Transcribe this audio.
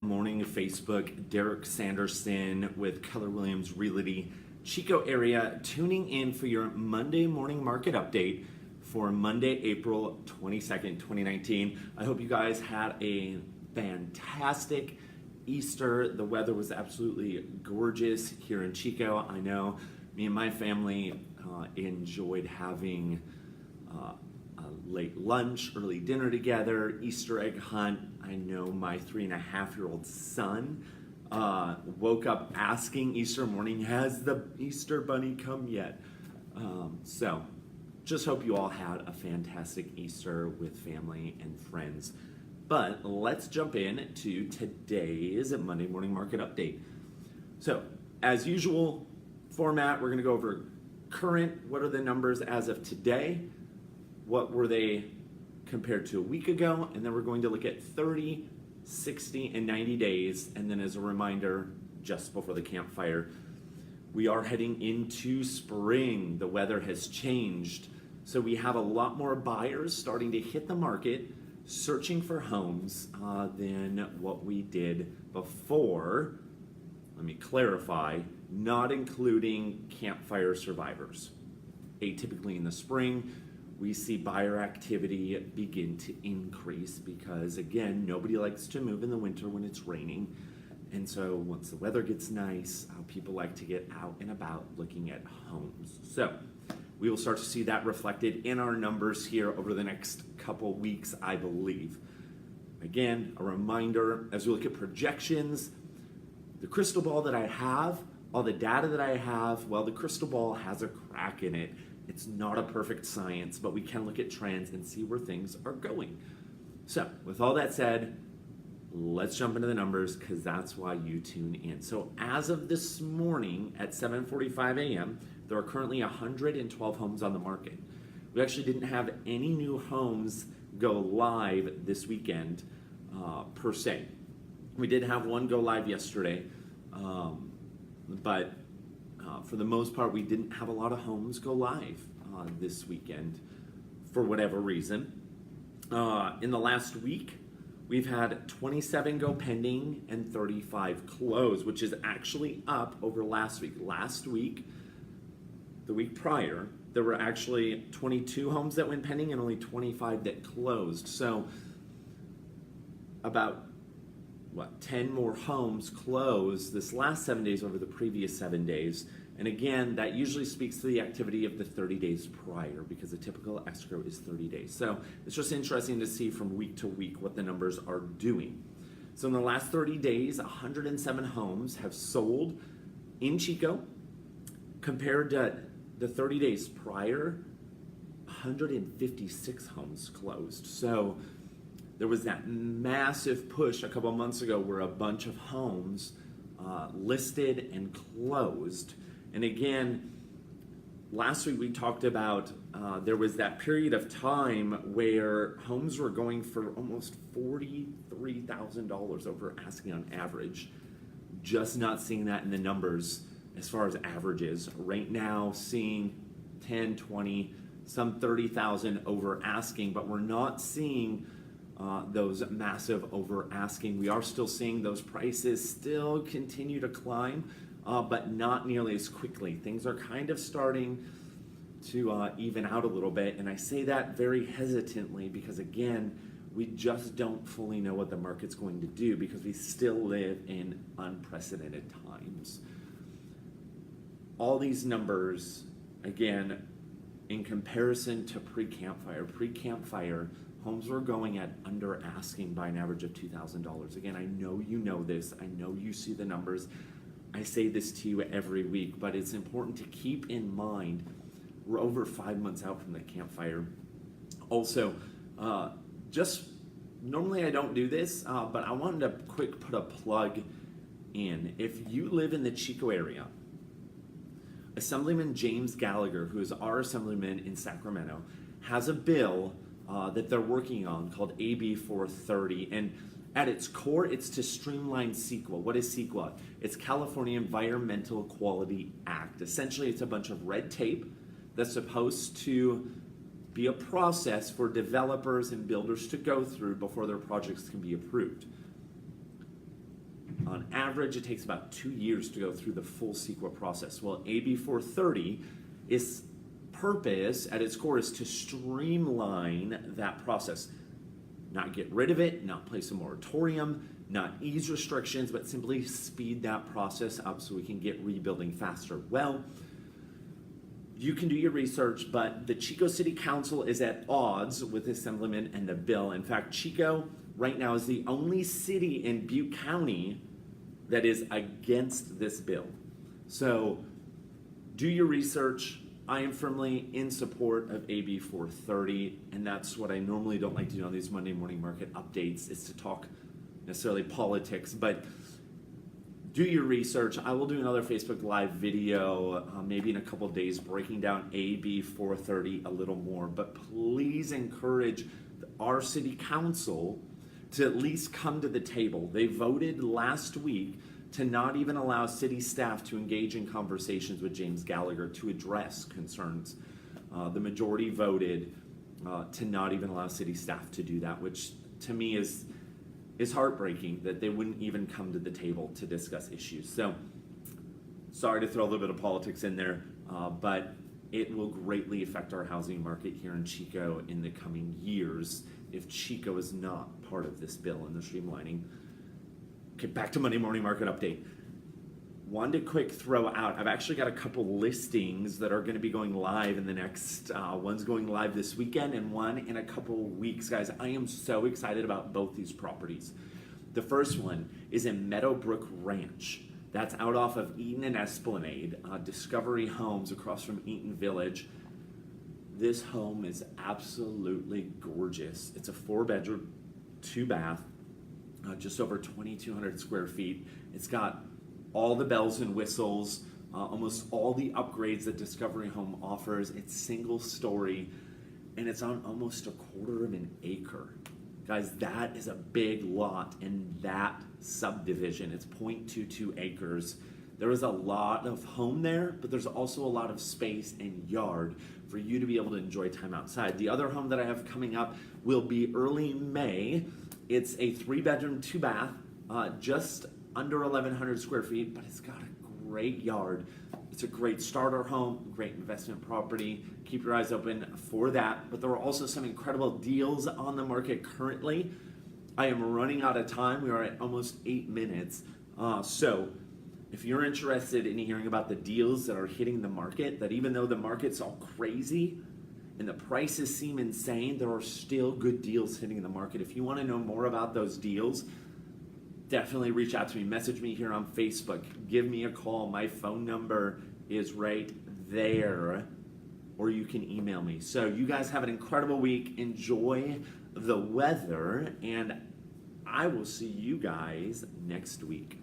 Morning Facebook, Derek Sanderson with Keller Williams Realty, Chico area, tuning in for your Monday morning market update for Monday, April 22nd, 2019. I hope you guys had a fantastic Easter. The weather was absolutely gorgeous here in Chico. I know me and my family enjoyed having a late lunch, early dinner together, Easter egg hunt. I know my 3.5-year-old son woke up asking Easter morning, has the Easter bunny come yet? So just hope you all had a fantastic Easter with family and friends. But let's jump in to today's Monday morning market update. So as usual format, we're gonna go over current, what are the numbers as of today? What were they compared to a week ago? And then we're going to look at 30, 60, and 90 days. And then as a reminder, just before the campfire, we are heading into spring. The weather has changed. So we have a lot more buyers starting to hit the market, searching for homes than what we did before. Let me clarify, not including campfire survivors. Atypically in the spring, we see buyer activity begin to increase because, again, nobody likes to move in the winter when it's raining. And so once the weather gets nice, people like to get out and about looking at homes. So we will start to see that reflected in our numbers here over the next couple weeks, I believe. Again, a reminder, as we look at projections, the crystal ball that I have, all the data that I have, well, the crystal ball has a crack in it. It's not a perfect science, but we can look at trends and see where things are going. So with all that said, let's jump into the numbers because that's why you tune in. So as of this morning at 7:45 a.m., there are currently 112 homes on the market. We actually didn't have any new homes go live this weekend per se. We did have one go live yesterday, but for the most part, we didn't have a lot of homes go live this weekend for whatever reason. In the last week, we've had 27 go pending and 35 close, which is actually up over last week. Last week, the week prior, there were actually 22 homes that went pending and only 25 that closed. So about 10 more homes closed this last 7 days over the previous 7 days. And again, that usually speaks to the activity of the 30 days prior because the typical escrow is 30 days. So it's just interesting to see from week to week what the numbers are doing. So in the last 30 days, 107 homes have sold in Chico compared to the 30 days prior, 156 homes closed. So there was that massive push a couple months ago where a bunch of homes listed and closed. And again, last week we talked about there was that period of time where homes were going for almost $43,000 over asking on average. Just not seeing that in the numbers as far as averages. Right now, seeing 10, 20, some 30,000 over asking, but we're not seeing those massive over asking. We are still seeing those prices still continue to climb, but not nearly as quickly. Things are kind of starting to even out a little bit, and I say that very hesitantly because, again, we just don't fully know what the market's going to do because we still live in unprecedented times. All these numbers, again, in comparison to pre-campfire, homes were going at under asking by an average of $2,000. Again, I know you know this. I know you see the numbers. I say this to you every week, but it's important to keep in mind we're over 5 months out from the campfire. Also, just normally I don't do this, but I wanted to quick put a plug in. If you live in the Chico area, Assemblyman James Gallagher, who is our assemblyman in Sacramento, has a bill that they're working on called AB 430, and at its core, it's to streamline CEQA. What is CEQA? It's California Environmental Quality Act. Essentially, it's a bunch of red tape that's supposed to be a process for developers and builders to go through before their projects can be approved. average, it takes about 2 years to go through the full CEQA process. Well, AB 430 is purpose at its core is to streamline that process. Not get rid of it, not place a moratorium, not ease restrictions, but simply speed that process up so we can get rebuilding faster. Well, you can do your research, but the Chico City Council is at odds with this Assemblyman and the bill. In fact, Chico right now is the only city in Butte County that is against this bill. So do your research. I am firmly in support of AB 430, and that's what I normally don't like to do on these Monday morning market updates, is to talk necessarily politics, but do your research. I will do another Facebook Live video maybe in a couple of days breaking down AB 430 a little more, but please encourage our city council to at least come to the table. They voted last week to not even allow city staff to engage in conversations with James Gallagher to address concerns. The majority voted to not even allow city staff to do that, which to me is heartbreaking that they wouldn't even come to the table to discuss issues. So, sorry to throw a little bit of politics in there, but it will greatly affect our housing market here in Chico in the coming years if Chico is not part of this bill and the streamlining. Okay, back to Monday morning market update. Wanted to quick throw out, I've actually got a couple listings that are going to be going live in the next, one's going live this weekend and one in a couple weeks. Guys, I am so excited about both these properties. The first one is in Meadowbrook Ranch. That's out off of Eaton and Esplanade, Discovery Homes across from Eaton Village. This home is absolutely gorgeous. It's a 4-bedroom, 2-bath, just over 2,200 square feet. It's got all the bells and whistles, almost all the upgrades that Discovery Home offers. It's single story, and it's on almost 1/4 of an acre. Guys, that is a big lot in that subdivision. It's 0.22 acres. There is a lot of home there, but there's also a lot of space and yard for you to be able to enjoy time outside. The other home that I have coming up will be early May. It's a 3-bedroom, 2-bath, just under 1,100 square feet, but it's got a great yard. It's a great starter home, great investment property. Keep your eyes open for that. But there are also some incredible deals on the market currently. I am running out of time. We are at almost 8 minutes. So if you're interested in hearing about the deals that are hitting the market, that even though the market's all crazy and the prices seem insane, there are still good deals hitting the market. If you want to know more about those deals, definitely reach out to me. Message me here on Facebook. Give me a call. My phone number is right there. Or you can email me. So you guys have an incredible week. Enjoy the weather. And I will see you guys next week.